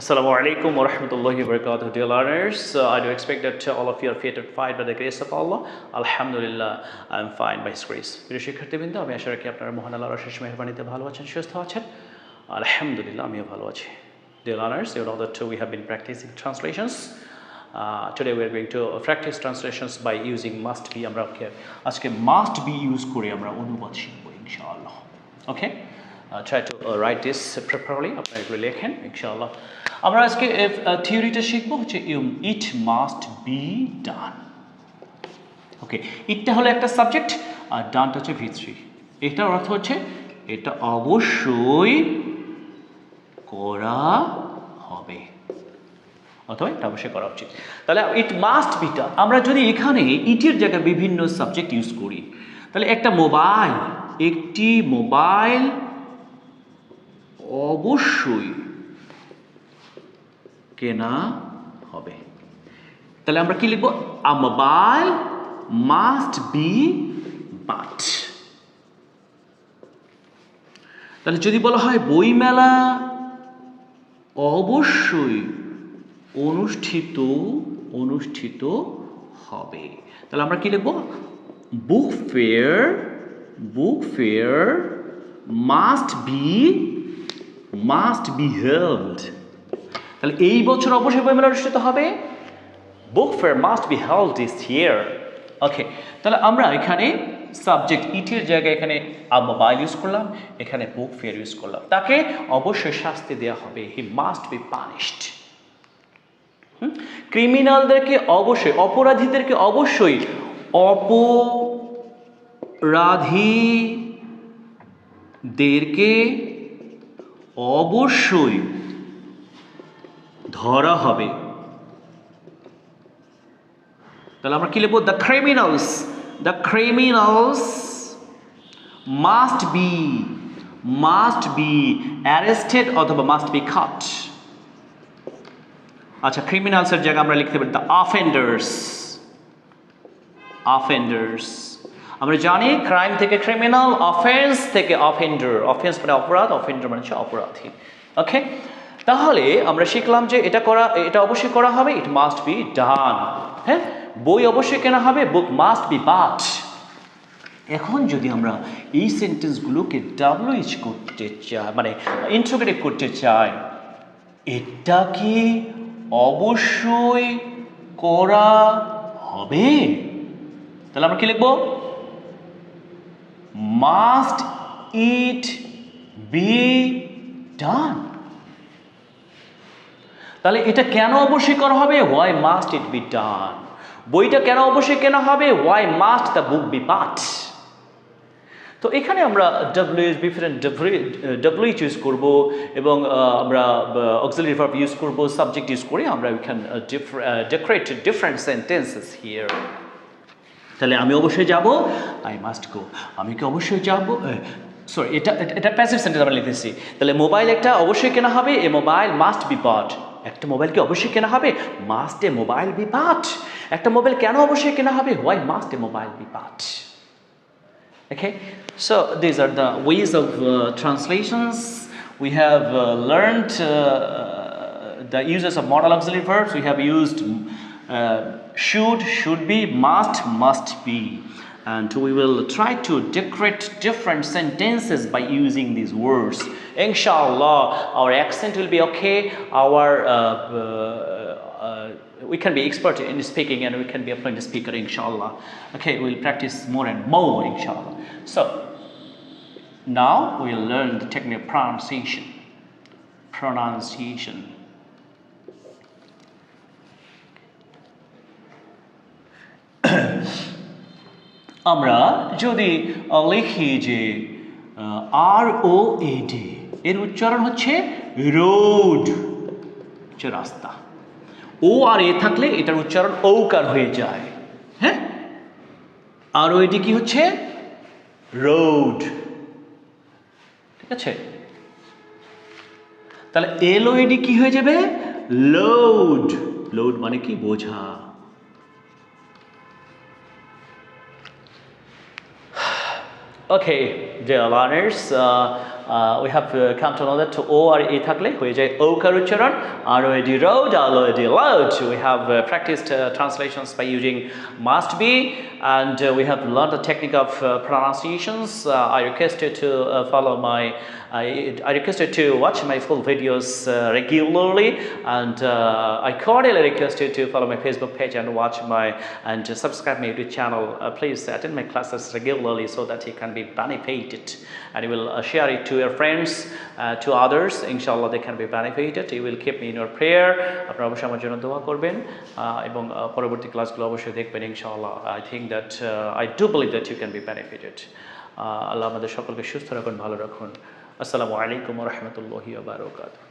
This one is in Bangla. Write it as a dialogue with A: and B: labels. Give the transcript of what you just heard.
A: Assalamu alaikum wa rahmatullahi wa barakatuh, dear learners. I do expect that all of you are fit and fine by the grace of Allah. Alhamdulillah, I am fine by His grace. প্রিয় শিক্ষার্থীবৃন্দ, আমি আশা রাখি আপনারা মহান আল্লাহর অশেষ মেহেরবানিতে ভালো আছেন, সুস্থ আছেন। Alhamdulillah, আমিও ভালো আছি। Dear learners, you know that we have been practicing translations. Today we are going to practice translations by using must be. আমরা আজকে must be use করে আমরা অনুবাদ শিখব ইনশাআল্লাহ। Okay? Try to write this properly. আপনারা এগুলো লেখেন ইনশাআল্লাহ। আমরা আজকে থিওরিটা শিখব হচ্ছে ইট মাস্ট বি ডান। ওকে, ইটটা হলো একটা সাবজেক্ট আর ডানটা হচ্ছে ভিত্রি। এটার অর্থ হচ্ছে এটা অবশ্যই করা হবে অথবা এটা অবশ্যই করা উচিত। তাহলে ইট মাস্ট বি ডান। আমরা যদি এখানে ইটের জায়গায় বিভিন্ন সাবজেক্ট ইউজ করি তাহলে একটি মোবাইল অবশ্যই কেনা হবে। তাহলে আমরা কি লিখব? আ মোবাইল মাস্ট বি বাট। তাহলে যদি বলা হয় বইমেলা অবশ্যই অনুষ্ঠিত হবে, তাহলে আমরা কি লিখব? Book fair must be held. তাহলে এই বছর অবশ্যই বইমেলা অনুষ্ঠিত হবে। Book fair must be held this year. Okay, তাহলে আমরা এখানে সাবজেক্ট ইটের জায়গায় এখানে মোবাইল ইউজ করলাম, এখানে বুক ফেয়ার ইউজ করলাম। তাকে অবশ্যই শাস্তি দেওয়া হবে। He must be punished. ক্রিমিনালদেরকে অপরাধীদেরকে অবশ্যই ধরা হবে। তাহলে আমরা কি লিখব? The criminals must be arrested অথবা মাস্ট বি কাট। আচ্ছা, ক্রিমিনালসের জায়গায় আমরা লিখতে পারি দ্য অফেন্ডার্স। আমরা জানি ক্রাইম থেকে ক্রিমিনাল, অফেন্স থেকে অফেন্ডার। অফেন্স মানে অপরাধ, অফেন্ডার মানে হচ্ছে অপরাধী। ওকে, তাহলে আমরা শিখলাম যে এটা অবশ্যই করা হবে। It must be done. হ্যাঁ, বই অবশ্যই কেনা হবে। বুক মাস্ট বি বাট। এখন যদি আমরা এই সেন্টেন্সগুলোকে WH করতে চাই, মানে ইন্টারোগেটিভ করতে চাই, এটা কি অবশ্যই করা হবে? তাহলে আমরা কি লিখব? Must it be done. তাহলে এটা কেন অবশ্যই করা হবে? Why must it be done. বইটা কেন অবশ্যই কেনা হবে? Why must the book be bought. তো এখানে আমরা WH ইউজ করব এবং আমরা অক্সিলারি ভার্ব ইউজ করব, সাবজেক্ট ইউজ করে আমরা we can decorate different sentences here. তাহলে আমি অবশ্যই যাব, আই মাস্ট গো। আমি কি অবশ্যই যাব? সরি, এটা প্যাসিভ সেন্টেন্স আমরা লিখতেছি। তাহলে মোবাইল একটা অবশ্যই কেনা হবে। A mobile must be bought. একটা মোবাইলকে অবশ্যই কেনা হবে। Must a mobile be bought. একটা মোবাইল কেন অবশ্যই কেনা হবে? Why must a mobile be bought. Okay, so these are the ways of translations. We have learned the uses of modal auxiliary verbs. We have used should be, must be. And we will try to decorate different sentences by using these words. Inshallah, our accent will be okay. We can be expert in speaking and we can be a fluent speaker, inshallah. Okay, we'll practice more and more, inshallah. So, now we'll learn the technique of pronunciation. আমরা যদি লিখি যে ROAD, এর উচ্চারণ হচ্ছে রোড, হচ্ছে রাস্তা। ও আর এ থাকলে এটার উচ্চারণ ঔকার হয়ে যায়। হ্যাঁ, ROAD কি হচ্ছে? রোড। ঠিক আছে, তাহলে LOAD কি হয়ে যাবে? লোড মানে কি? বোঝা। Okay, dear learners, we have come to know that O R E থাকলে হয়ে যায় ওকার উচ্চারণ আর ওয়েডি রোড আর ওয়েডি loud. We have practiced translations by using must be, and we have learned the technique of pronunciations. I request you to follow my I request you to watch my full videos regularly, and I cordially request you to follow my Facebook page and watch my and subscribe my YouTube channel. Please attend my classes regularly so that you can be benefited, and you will share it to your friends, to others. Inshallah, they can be benefited. You will keep me in your prayer. আপনারা অবশ্যই আমার জন্য দোয়া করবেন এবং পরবর্তী ক্লাসগুলো অবশ্যই দেখবেন ইনশাআল্লাহ. I think that I do believe that you can be benefited. আল্লাহ আমাদের সকলকে সুস্থ রাখুন, ভালো রাখুন. আসসালামু আলাইকুম ওয়া রাহমাতুল্লাহি ওয়া বারাকাতুহু.